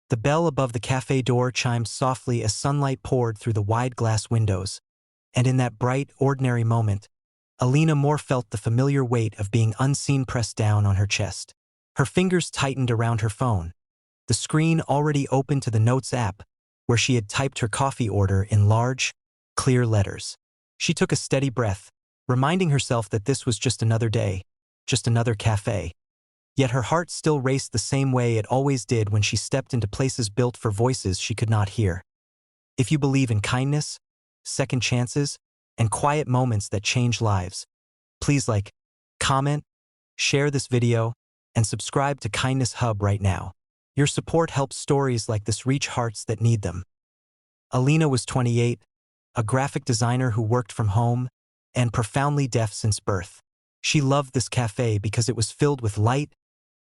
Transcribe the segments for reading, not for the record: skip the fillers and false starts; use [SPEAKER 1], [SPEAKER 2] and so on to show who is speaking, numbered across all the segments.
[SPEAKER 1] The bell above the cafe door chimed softly as sunlight poured through the wide glass windows, and in that bright, ordinary moment, Alina more felt the familiar weight of being unseen pressed down on her chest. Her fingers tightened around her phone, the screen already open to the Notes app, where she had typed her coffee order in large, clear letters. She took a steady breath, reminding herself that this was just another day, just another cafe. Yet her heart still raced the same way it always did when she stepped into places built for voices she could not hear. If you believe in kindness, second chances, and quiet moments that change lives, please like, comment, share this video, and subscribe to Kindness Hub right now. Your support helps stories like this reach hearts that need them. Alina was 28, a graphic designer who worked from home, and profoundly deaf since birth. She loved this cafe because it was filled with light,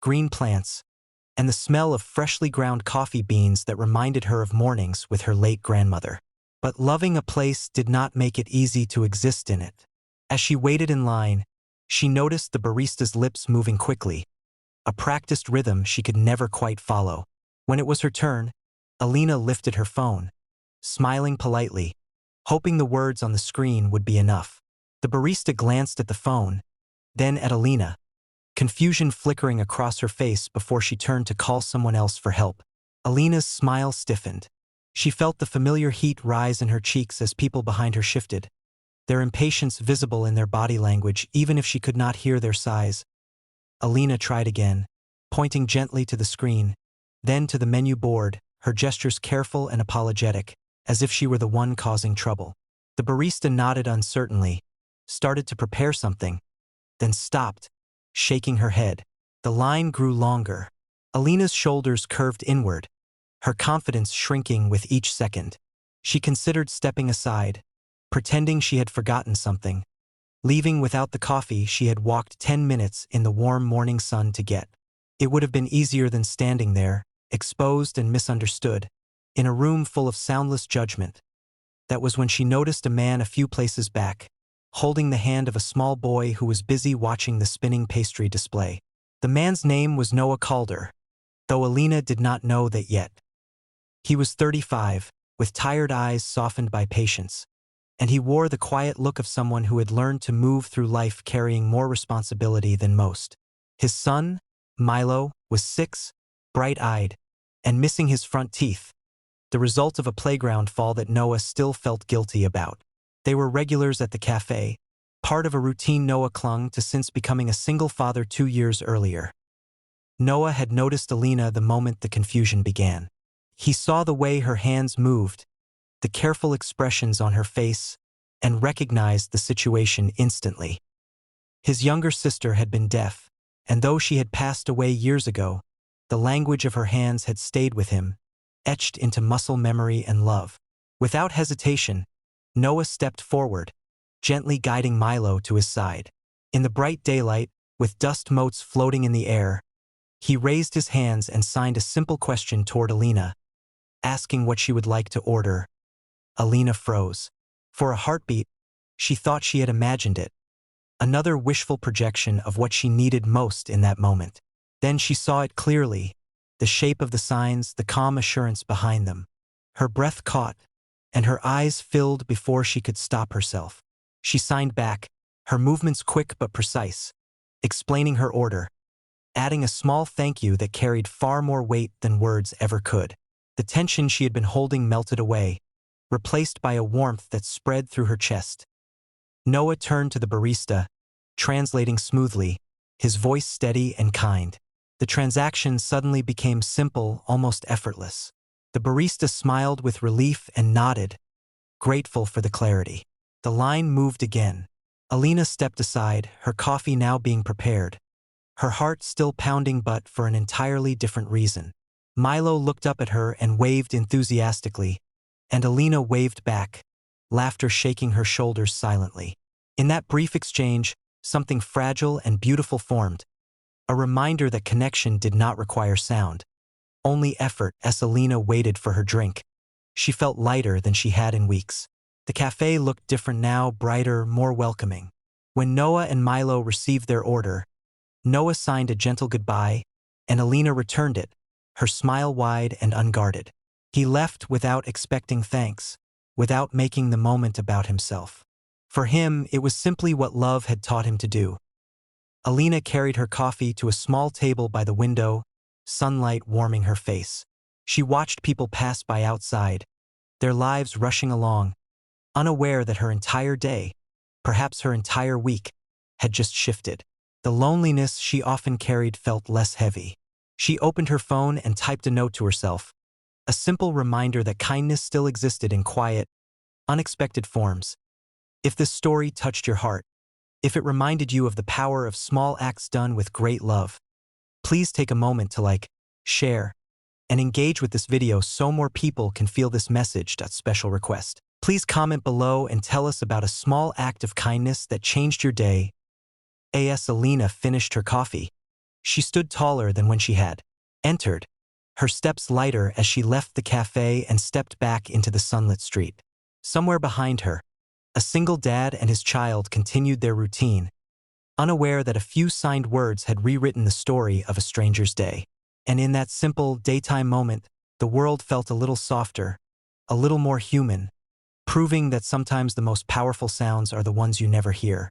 [SPEAKER 1] green plants, and the smell of freshly ground coffee beans that reminded her of mornings with her late grandmother. But loving a place did not make it easy to exist in it. As she waited in line, she noticed the barista's lips moving quickly, a practiced rhythm she could never quite follow. When it was her turn, Alina lifted her phone, smiling politely, hoping the words on the screen would be enough. The barista glanced at the phone, then at Alina, confusion flickering across her face before she turned to call someone else for help. Alina's smile stiffened. She felt the familiar heat rise in her cheeks as people behind her shifted, their impatience visible in their body language even if she could not hear their sighs. Alina tried again, pointing gently to the screen, then to the menu board, her gestures careful and apologetic, as if she were the one causing trouble. The barista nodded uncertainly, started to prepare something, then stopped, shaking her head. The line grew longer. Alina's shoulders curved inward, her confidence shrinking with each second. She considered stepping aside, pretending she had forgotten something, leaving without the coffee she had walked 10 minutes in the warm morning sun to get. It would have been easier than standing there, exposed and misunderstood, in a room full of soundless judgment. That was when she noticed a man a few places back, holding the hand of a small boy who was busy watching the spinning pastry display. The man's name was Noah Calder, though Alina did not know that yet. He was 35, with tired eyes softened by patience, and he wore the quiet look of someone who had learned to move through life carrying more responsibility than most. His son, Milo, was 6, bright-eyed, and missing his front teeth, the result of a playground fall that Noah still felt guilty about. They were regulars at the cafe, part of a routine Noah clung to since becoming a single father 2 years earlier. Noah had noticed Alina the moment the confusion began. He saw the way her hands moved, the careful expressions on her face, and recognized the situation instantly. His younger sister had been deaf, and though she had passed away years ago, the language of her hands had stayed with him, etched into muscle memory and love. Without hesitation, Noah stepped forward, gently guiding Milo to his side. In the bright daylight, with dust motes floating in the air, he raised his hands and signed a simple question toward Alina, asking what she would like to order. Alina froze. For a heartbeat, she thought she had imagined it, another wishful projection of what she needed most in that moment. Then she saw it clearly, the shape of the signs, the calm assurance behind them. Her breath caught, and her eyes filled before she could stop herself. She signed back, her movements quick but precise, explaining her order, adding a small thank you that carried far more weight than words ever could. The tension she had been holding melted away, replaced by a warmth that spread through her chest. Noah turned to the barista, translating smoothly, his voice steady and kind. The transaction suddenly became simple, almost effortless. The barista smiled with relief and nodded, grateful for the clarity. The line moved again. Alina stepped aside, her coffee now being prepared, her heart still pounding but for an entirely different reason. Milo looked up at her and waved enthusiastically, and Alina waved back, laughter shaking her shoulders silently. In that brief exchange, something fragile and beautiful formed, a reminder that connection did not require sound, only effort. As Alina waited for her drink, she felt lighter than she had in weeks. The cafe looked different now, brighter, more welcoming. When Noah and Milo received their order, Noah signed a gentle goodbye, and Alina returned it, her smile wide and unguarded. He left without expecting thanks, without making the moment about himself. For him, it was simply what love had taught him to do. Alina carried her coffee to a small table by the window, sunlight warming her face. She watched people pass by outside, their lives rushing along, unaware that her entire day, perhaps her entire week, had just shifted. The loneliness she often carried felt less heavy. She opened her phone and typed a note to herself, a simple reminder that kindness still existed in quiet, unexpected forms. If this story touched your heart, if it reminded you of the power of small acts done with great love, please take a moment to like, share, and engage with this video so more people can feel this message. Special request. Please comment below and tell us about a small act of kindness that changed your day. As Alina finished her coffee, she stood taller than when she had entered, her steps lighter as she left the cafe and stepped back into the sunlit street. Somewhere behind her, a single dad and his child continued their routine, unaware that a few signed words had rewritten the story of a stranger's day. And in that simple, daytime moment, the world felt a little softer, a little more human, proving that sometimes the most powerful sounds are the ones you never hear.